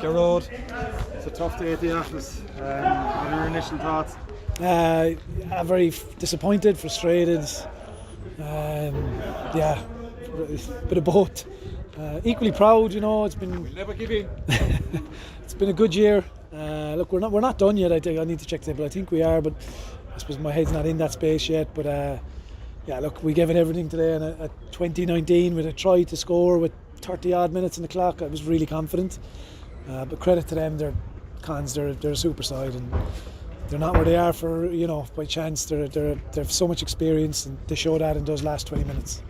Gearoid, it's a tough day at the office. What are your initial thoughts? Very disappointed, frustrated. Yeah, a bit of both. Equally proud, it's been. We'll never give in. It's been a good year. Look, we're not done yet. I think I need to check that, but I think we are. But I suppose my head's not in that space yet. But yeah, look, we gave it everything today. And at 2019, with a try to score with 30 odd minutes on the clock, I was really confident. But credit to them, they're a super side, and they're not where they are for by chance. They have so much experience, and they show that in those last 20 minutes.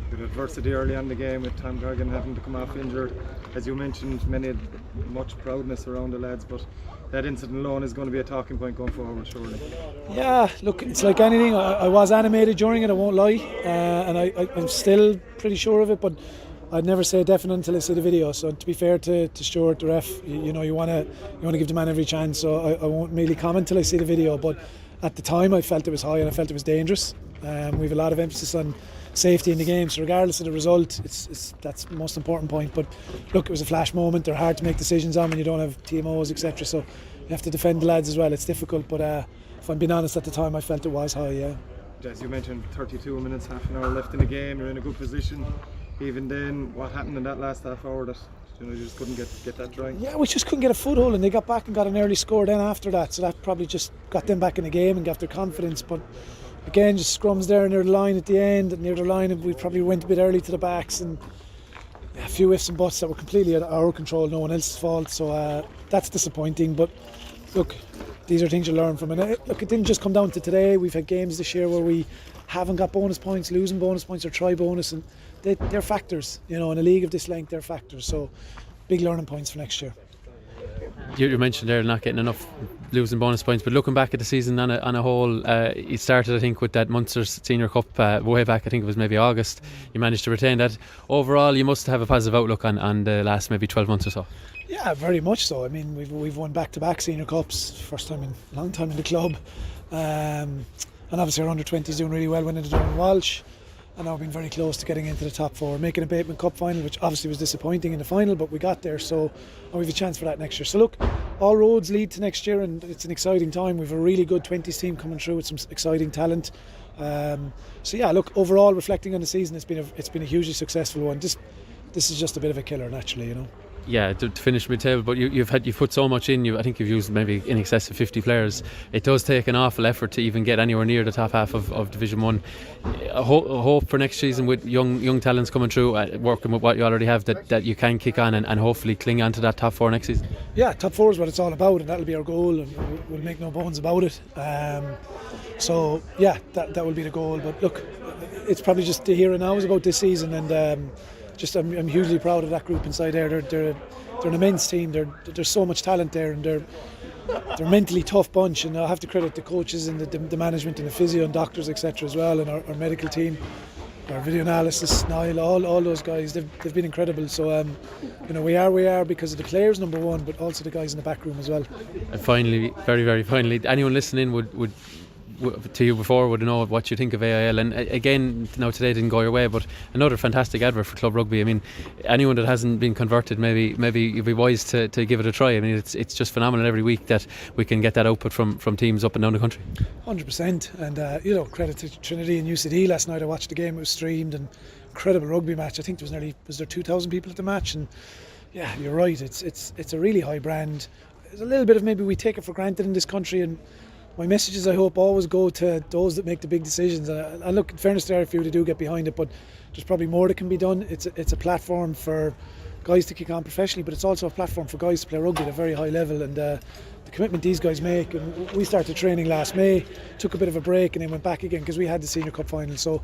Good adversity early on in the game with Tom Gargan having to come off injured. As you mentioned, much proudness around the lads, but that incident alone is going to be a talking point going forward, surely. Yeah, look, it's like anything. I was animated during it, I won't lie, and I'm still pretty sure of it, but I'd never say definite until I see the video. So to be fair to Stuart, the ref, you want to give the man every chance. So I won't really comment until I see the video. But at the time, I felt it was high and I felt it was dangerous. We have a lot of emphasis on safety in the game. So regardless of the result, that's the most important point. But look, it was a flash moment. They're hard to make decisions on when you don't have TMOs, etc. So you have to defend the lads as well. It's difficult. But if I'm being honest, at the time, I felt it was high. Yeah. As you mentioned, 32 minutes, half an hour left in the game. You're in a good position. Even then, what happened in that last half hour that you just couldn't get that drawing? Yeah, we just couldn't get a foothold, and they got back and got an early score then after that, so that probably just got them back in the game and got their confidence. But again, just scrums there near the line at the end, and near the line, and we probably went a bit early to the backs, and a few ifs and buts that were completely out of our control, no one else's fault. So that's disappointing. But look, these are things you learn from, and look, it didn't just come down to today. We've had games this year where we haven't got bonus points, losing bonus points or try bonus, and they're factors, in a league of this length, they're factors. So big learning points for next year. You mentioned there not getting enough losing bonus points, but looking back at the season on a whole, it started I think with that Munster Senior Cup way back, I think it was maybe August. You managed to retain that. Overall, you must have a positive outlook on the last maybe 12 months or so. Yeah, very much so. I mean, we've won back-to-back Senior Cups, first time in a long time in the club, and obviously our under-20s doing really well, winning the Dublin Walsh. And now been very close to getting into the top four, making a Bateman Cup final, which obviously was disappointing in the final, but we got there, so we have a chance for that next year. So look, all roads lead to next year, and it's an exciting time. We have a really good 20s team coming through with some exciting talent. So yeah, look, overall, reflecting on the season, it's been a hugely successful one. This is just a bit of a killer, naturally, Yeah, to finish mid-table, but you've put so much in. I think you've used maybe in excess of 50 players. It does take an awful effort to even get anywhere near the top half of Division 1. A hope for next season with young talents coming through, working with what you already have, that you can kick on and hopefully cling on to that top four next season. Yeah, top four is what it's all about, and that'll be our goal, and we'll make no bones about it. So yeah, that will be the goal. But look, it's probably just the here and now is about this season, and I'm hugely proud of that group inside there. They're an immense team. There's so much talent there, and they're a mentally tough bunch. And I have to credit the coaches and the management and the physio and doctors, etc. as well, and our medical team, our video analysis, Niall, all those guys. They've been incredible. So we are because of the players, number one, but also the guys in the back room as well. And finally, very very finally, anyone listening would to you before would know what you think of AIL, and again, now today didn't go your way, but another fantastic advert for club rugby. I mean, anyone that hasn't been converted, maybe you'd be wise to give it a try. I mean, it's just phenomenal every week that we can get that output from teams up and down the country. 100%, and credit to Trinity and UCD. Last night I watched the game, it was streamed, and incredible rugby match. I think was there 2,000 people at the match, and yeah, you're right, it's a really high brand. There's a little bit of maybe we take it for granted in this country, and my messages, I hope, always go to those that make the big decisions. And look, in fairness, there are a few that do get behind it, but there's probably more that can be done. It's a platform for guys to kick on professionally, but it's also a platform for guys to play rugby at a very high level. And the commitment these guys make, and we started training last May, took a bit of a break, and then went back again because we had the Senior Cup final. So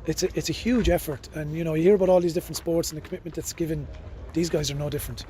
it's a huge effort. And you hear about all these different sports and the commitment that's given. These guys are no different.